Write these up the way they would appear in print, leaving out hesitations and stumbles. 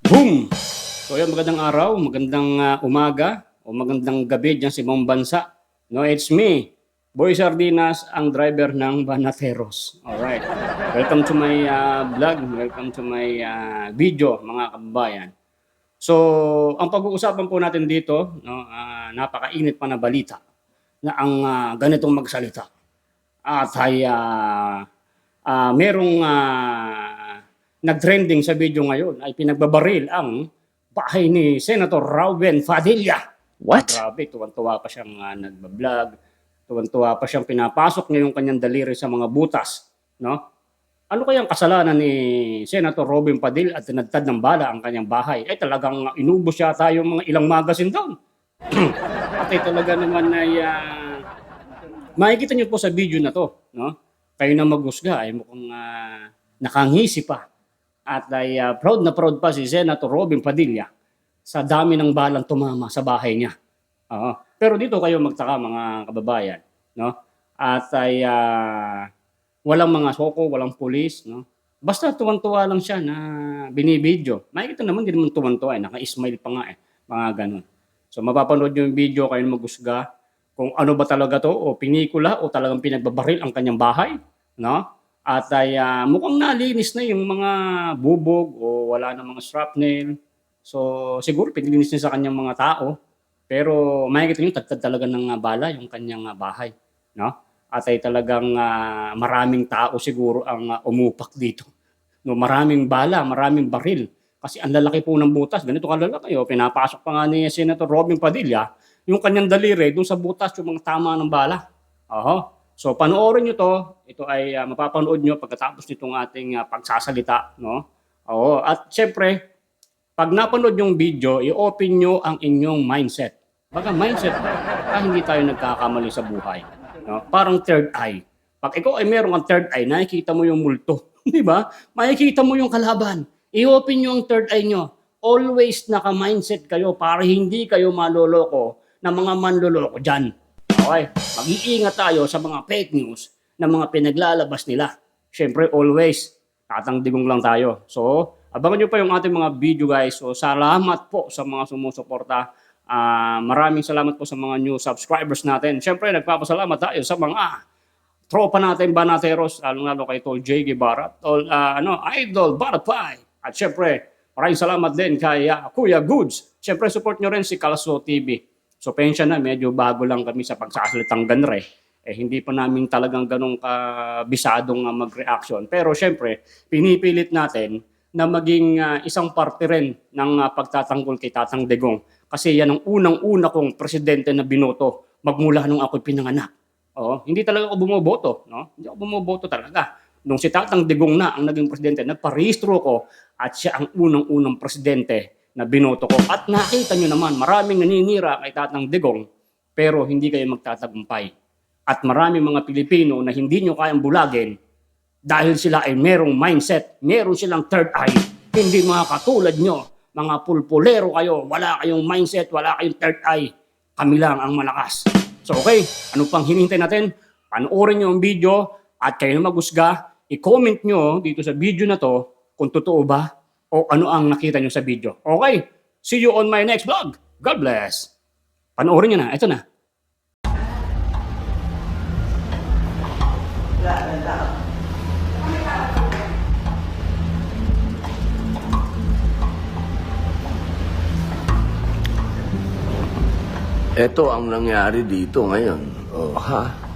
Boom! So yan, magandang araw, magandang umaga o magandang gabi dyan sa ibang bansa. No, it's me, Boy Sardinas, ang driver ng Banateros. Alright. Welcome to my vlog, welcome to my video, mga kababayan. So, ang pag-uusapan po natin dito, no, napakainit pa na balita na ang ganitong magsalita. At ay merong nag-trending sa video ngayon ay pinagbabaril ang bahay ni Senator Robin Padilla. What? Grabe, tuwan-tuwa pa siyang nagba-vlog, tuwan-tuwa pa siyang pinapasok niya yung kanyang daliri sa mga butas, no? Ano kayang kasalanan ni Senator Robin Padilla at tinadtad ng bala ang kanyang bahay? Ay talagang inubos yata yung mga ilang magasin doon. At ay talaga naman ay makikita niyo po sa video na to, no? Kayo na maghusga ay mukhang nakangisi pa. At ay proud na proud pa si Senator Robin Padilla sa dami ng balang tumama sa bahay niya. Pero dito kayo magtaka, mga kababayan, no? At ay walang mga soko, walang pulis, no? Basta tuwan-tuwa lang siya na binibidyo. Makikita naman din naman tuwan-tuwa, naka-smile pa nga mga ganun. So mapapanood niyo yung video, kayo maghusga kung ano ba talaga to, o pinikula o talagang pinagbabaril ang kanyang bahay, no? At ay mukhang nalinis na yung mga bubog o wala na mga shrapnel. So siguro pinilinis niya sa kanyang mga tao, pero makikita niyo tagtad talaga ng bala yung kanyang bahay, no? At ay talagang maraming tao siguro ang umupak dito. No, maraming bala, maraming baril. Kasi ang lalaki po ng butas, ganito kalalaki. Pinapasok pa nga ni Senator Robin Padilla yung kanyang daliri doon sa butas, yung mga tama ng bala. So panoorin niyo to. Ito ay mapapanood niyo pagkatapos nitong ating pagsasalita, no? At syempre, pag napanood yung video, i-open niyo ang inyong mindset. Baga mindset ba? Hindi tayo nagkakamali sa buhay, no? Parang third eye. Pag ikaw ay meron kang third eye, nakikita mo yung multo, di ba? Makikita mo yung kalaban. I-open niyo ang third eye niyo. Always naka-mindset kayo para hindi kayo maloloko ng mga manloloko diyan. Okay, mag-iingat tayo sa mga fake news na mga pinaglalabas nila. Siyempre, always, tatangdigong lang tayo. So, abangan nyo pa yung ating mga video, guys. So, salamat po sa mga sumusuporta. Maraming salamat po sa mga new subscribers natin. Siyempre, nagpapasalamat tayo sa mga tropa natin, Banateros, lalo kay Tol J. Guevara, Idol Barapay. At siyempre, maraming salamat din kay Kuya Goods. Siyempre, support nyo rin si Kalso TV. So, pensya na, medyo bago lang kami sa pagsasalitang genre. Hindi pa namin talagang ganong kabisadong mag-reaction. Pero syempre, pinipilit natin na maging isang parte rin ng pagtatanggol kay Tatang Digong. Kasi yan ang unang-una kong presidente na binoto magmula nung ako'y pinanganak. Hindi talaga ako bumoboto, no? Hindi ako bumoboto talaga. Nung si Tatang Digong na ang naging presidente, nagparehistro ko at siya ang unang-unang presidente na binoto ko. At nakita nyo naman, maraming naninira kay Tatang Digong, pero hindi kayo magtatagumpay. At maraming mga Pilipino na hindi nyo kayang bulagin dahil sila ay merong mindset, meron silang third eye. Hindi mga katulad nyo, mga pulpulero kayo, wala kayong mindset, wala kayong third eye. Kami lang ang malakas. So okay, ano pang hinihintay natin? Panoorin nyo ang video at kayo na maghusga, i-comment nyo dito sa video na to kung totoo ba o ano ang nakita nyo sa video. Okay, see you on my next vlog. God bless. Panoorin nyo na, ito na. Ito ang nangyari dito ngayon. Ha?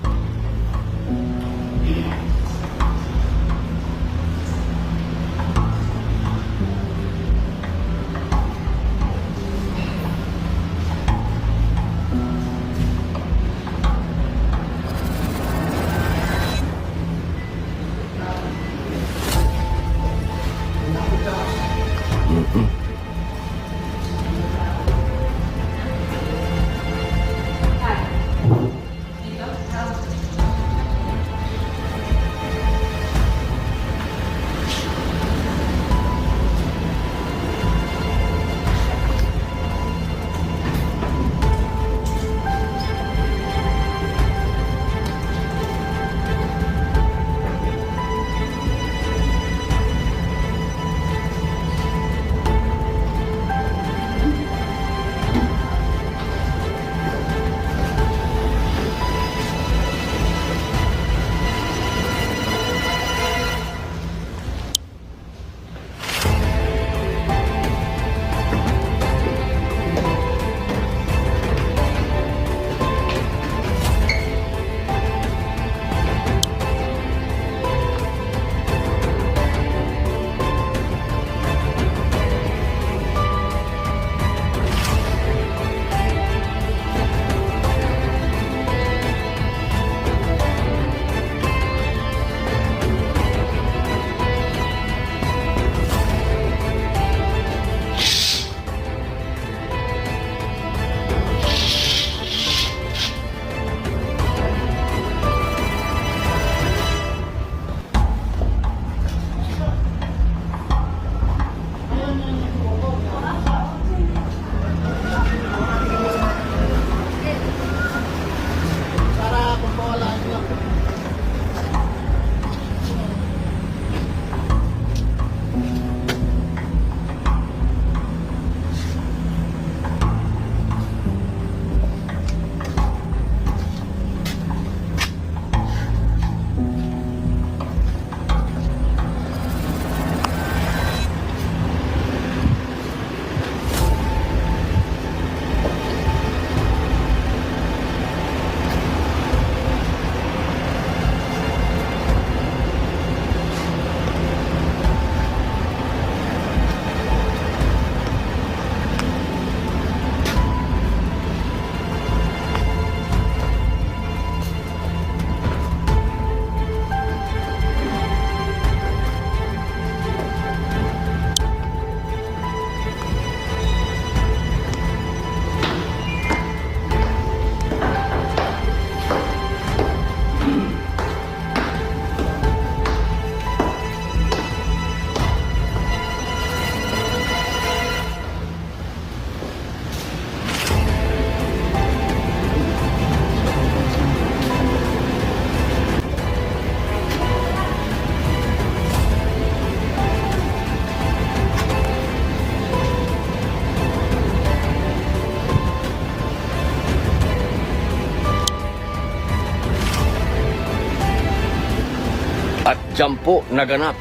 Diyan po naganap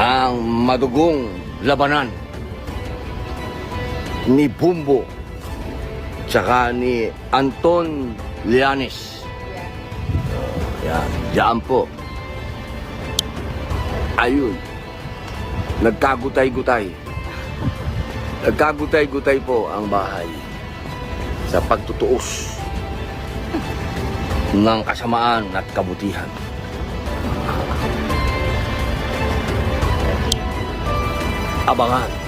ang madugong labanan ni Bumbo tsaka ni Anton Llanes. Yan, diyan po. Ayun, nagkagutay-gutay. Nagkagutay-gutay po ang bahay sa pagtutuos ng kasamaan at kabutihan. Abangan